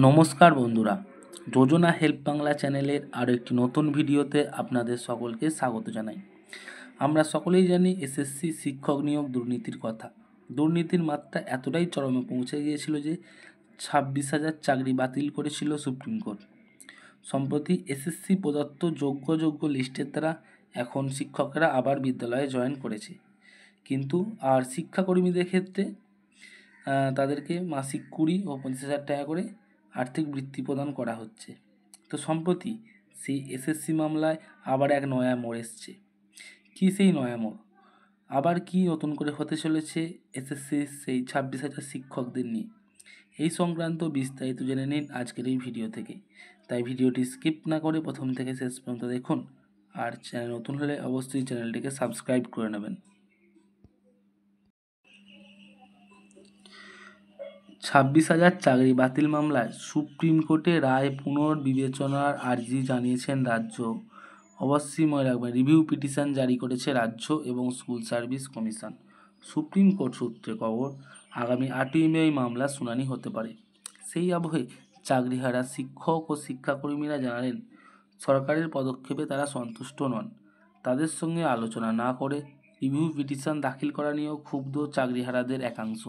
নমস্কার বন্ধুরা, যোজনা হেল্প বাংলা চ্যানেলের আরও একটি নতুন ভিডিওতে আপনাদের সকলকে স্বাগত জানাই। আমরা সকলেই জানি এসএসসি শিক্ষক নিয়োগ দুর্নীতির কথা। দুর্নীতির মাত্রা এতটাই চরমে পৌঁছে গিয়েছিল যে 26,000 চাকরি বাতিল করেছিল সুপ্রিম কোর্ট। সম্প্রতি এসএসসি প্রদত্ত যোগ্য লিস্টের দ্বারা এখন শিক্ষকেরা আবার বিদ্যালয়ে জয়েন করেছে, কিন্তু আর শিক্ষাকর্মীদের ক্ষেত্রে তাদেরকে মাসিক 20 ও 25,000 টাকা করে আর্থিক বৃত্তি প্রদান করা হচ্ছে। তো সম্প্রতি সেই এসএসসি মামলায় আবার এক নয়া মোড় এসছে। কী সেই নয়া মোড়? আবার কি নতুন করে হতে চলেছে এসএসসির সেই 26,000 শিক্ষকদের নিয়ে? এই সংক্রান্ত বিস্তারিত জেনে নিন আজকের এই ভিডিও থেকে। তাই ভিডিওটি স্কিপ না করে প্রথম থেকে শেষ পর্যন্ত দেখুন, আর চ্যানেল নতুন হলে অবশ্যই চ্যানেলটিকে সাবস্ক্রাইব করে নেবেন। 26,000 চাকরি বাতিল মামলায় সুপ্রিম কোর্টে রায় পুনর্বিবেচনার আর্জি জানিয়েছেন রাজ্য। অবশ্যই মনে রাখবেন, রিভিউ পিটিশন জারি করেছে রাজ্য এবং school service commission. Supreme court সূত্রে খবর, আগামী 8ই মে এই মামলার শুনানি হতে পারে। সেই আবহে চাকরিহারা শিক্ষক ও শিক্ষাকর্মীরা জানালেন, সরকারের পদক্ষেপে তারা সন্তুষ্ট নন। তাদের সঙ্গে আলোচনা না করে রিভিউ পিটিশন দাখিল করা নিয়েও ক্ষুব্ধ চাকরিহারাদের একাংশ।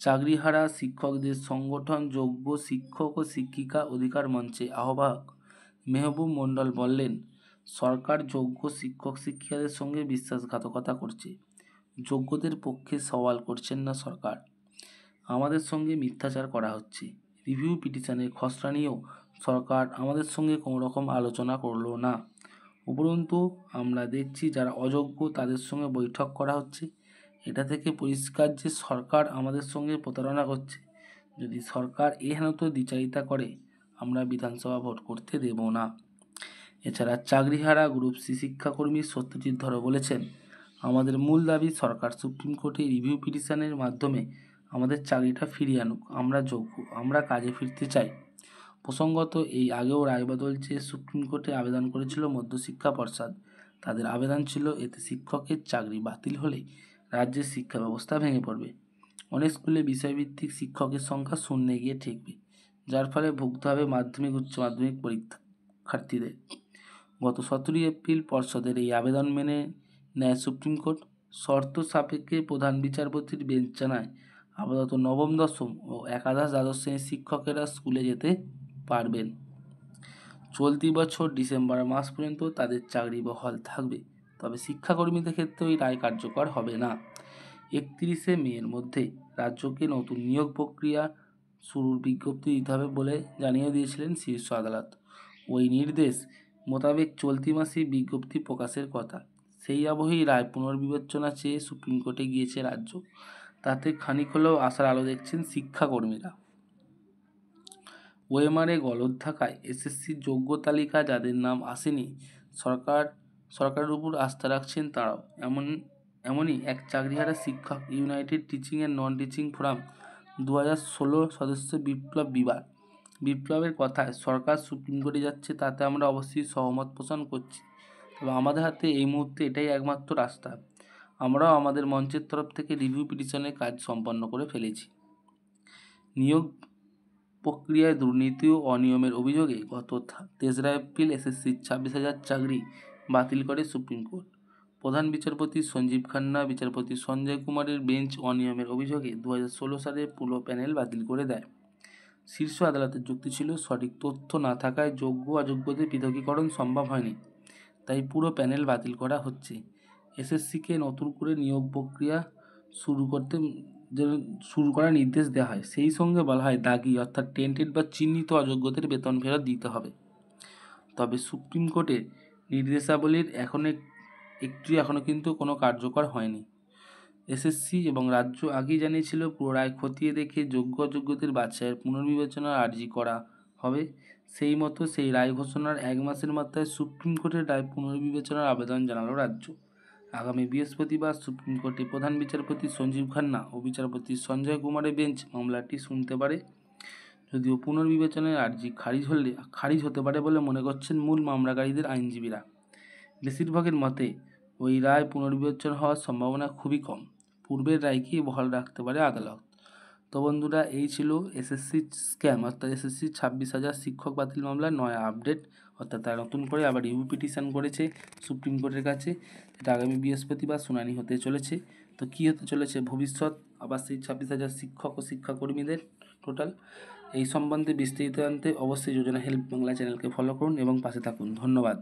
চাকরিহারা শিক্ষকদের সংগঠন যোগ্য শিক্ষক ও শিক্ষিকা অধিকার মঞ্চে আহ্বায়ক মেহবুব মণ্ডল বললেন, সরকার যোগ্য শিক্ষক শিক্ষিকাদের সঙ্গে বিশ্বাসঘাতকতা করছে। যোগ্যদের পক্ষে সওয়াল করছেন না সরকার, আমাদের সঙ্গে মিথ্যাচার করা হচ্ছে। রিভিউ পিটিশনের খসড়া নিয়েও সরকার আমাদের সঙ্গে কোনো রকম আলোচনা করলো না। উপরন্তু আমরা দেখছি যারা অযোগ্য তাদের সঙ্গে বৈঠক করা হচ্ছে। এটা থেকে পরিষ্কার যে সরকার আমাদের সঙ্গে প্রতারণা করছে। যদি সরকার এহেনত দ্বিচারিতা করে, আমরা বিধানসভা ভোট করতে দেব না। এছাড়া চাকরিহারা গ্রুপ সি শিক্ষাকর্মী সত্যজিৎ ধর বলেছেন, আমাদের মূল দাবি সরকার সুপ্রিম কোর্টে রিভিউ পিটিশনের মাধ্যমে আমাদের চাকরিটা ফিরিয়ে আনুক। আমরা যোগ্য, আমরা কাজে ফিরতে চাই। প্রসঙ্গত, এই আগেও রায়বদল চেয়ে সুপ্রিম কোর্টে আবেদন করেছিল মধ্যশিক্ষা পর্ষদ। তাদের আবেদন ছিল, এতে শিক্ষকের চাকরি বাতিল হলে রাজ্যের শিক্ষা ব্যবস্থা ভেঙে পড়বে। অনেক স্কুলে বিষয়ভিত্তিক শিক্ষকের সংখ্যা শূন্যে গিয়ে ঠেকবে, যার ফলে ভুগতে হবে মাধ্যমিক উচ্চ মাধ্যমিক পরীক্ষার্থীদের। গত 17 এপ্রিল পর্ষদের এই আবেদন মেনে নেয় সুপ্রিম কোর্ট। শর্ত সাপেক্ষে প্রধান বিচারপতির বেঞ্চ জানায়, আপাতত নবম দশম ও একাদশ দ্বাদশ শ্রেণীর শিক্ষকেরা স্কুলে যেতে পারবেন। চলতি বছর ডিসেম্বর মাস পর্যন্ত তাদের চাকরি বহাল থাকবে। তবে শিক্ষাকর্মীদের ক্ষেত্রে এই রায় কার্যকর হবে না। 31শে মের মধ্যে রাজ্যকে নতুন নিয়োগ প্রক্রিয়া শুরুর বিজ্ঞপ্তি দিতে হবে বলে জানিয়ে দিয়েছিলেন শীর্ষ আদালত। ওই নির্দেশ মোতাবেক চলতি মাসেই বিজ্ঞপ্তি প্রকাশের কথা। সেই আবহেই রায় পুনর্বিবেচনা চেয়ে সুপ্রিম কোর্টে গিয়েছে রাজ্য। তাতে খানিক হলেও আশার আলো দেখছেন শিক্ষাকর্মীরা। ওএমআরে গলদ থাকায় এসএসসির যোগ্য তালিকা যাদের নাম আসেনি, সরকারের উপর আস্থা রাখছেন তারাও। এমনই এক চাকরিহারা শিক্ষক United teaching and non teaching forum 2016 সদস্য বিপ্লবের কথায়, সরকার সুপ্রিম কোর্টে যাচ্ছে তাতে আমরা অবশ্যই সহমত পোষণ করছি। তবে আমাদের হাতে এই মুহূর্তে এটাই একমাত্র রাস্তা। আমরাও আমাদের মঞ্চের তরফ থেকে রিভিউ পিটিশনের কাজ সম্পন্ন করে ফেলেছি। নিয়োগ প্রক্রিয়ায় দুর্নীতি ও অনিয়মের অভিযোগে গত 3রা এপ্রিল এসএসসির 26,000 চাকরি বাতিল করে সুপ্রিম কোর্ট। প্রধান বিচারপতি সঞ্জীব খান্না, বিচারপতি সঞ্জয় কুমারের বেঞ্চ অনিয়মের অভিযোগে 2016 সালে পুরো প্যানেল বাতিল করে দেয়। শীর্ষ আদালতের যুক্তি ছিল, সঠিক তথ্য না থাকায় যোগ্য অযোগ্যদের পৃথকীকরণ সম্ভব হয়নি, তাই পুরো প্যানেল বাতিল করা হচ্ছে। এসএসসিকে নতুন করে নিয়োগ প্রক্রিয়া শুরু করার নির্দেশ দেওয়া হয়। সেই সঙ্গে বলা হয়, দাগি অর্থাৎ টেন্টেড বা চিহ্নিত অযোগ্যদের বেতন ফেরত দিতে হবে। তবে সুপ্রিম কোর্টের নির্দেশাবলীর এখনও কিন্তু কোনো কার্যকর হয়নি। এসএসসি এবং রাজ্য আগেই জানিয়েছিল, পুরো রায় খতিয়ে দেখে যোগ্য অযোগ্যদের বাছাইয়ের পুনর্বিবেচনার আর্জি করা হবে। সেই মতো সেই রায় ঘোষণার 1 মাসের মাথায় সুপ্রিম কোর্টের রায় পুনর্বিবেচনার আবেদন জানালো রাজ্য। আগামী বৃহস্পতিবার সুপ্রিম কোর্টে প্রধান বিচারপতি সঞ্জীব খান্না ও বিচারপতি সঞ্জয় কুমারের বেঞ্চ মামলাটি শুনতে পারে। যদিও পুনর্বিবেচনার আর্জি খারিজ হতে পারে বলে মনে করছেন মূল মামলাকারীদের আইনজীবীরা। বেশিরভাগের মতে ওই রায় পুনর্বিবেচনা হওয়ার সম্ভাবনা খুবই কম। পূর্বের রায়কেই বহাল রাখতে পারে আদালত। তো বন্ধুরা, এই ছিল এসএসসি স্ক্যাম অর্থাৎ এসএসসি 26,000 শিক্ষক বাতিল মামলার নয়া আপডেট। অর্থাৎ তারা নতুন করে আবার রিভিউ পিটিশন করেছে সুপ্রিম কোর্টের কাছে। এটা আগামী বৃহস্পতিবার শুনানি হতে চলেছে। তো কী হতে চলেছে ভবিষ্যৎ আবার সেই 26,000 শিক্ষক ও শিক্ষাকর্মীদের টোটাল, এই সম্বন্ধে বিস্তারিত জানতে অবশ্যই যোজনা হেল্প বাংলা চ্যানেলকে ফলো করুন এবং পাশে থাকুন। ধন্যবাদ।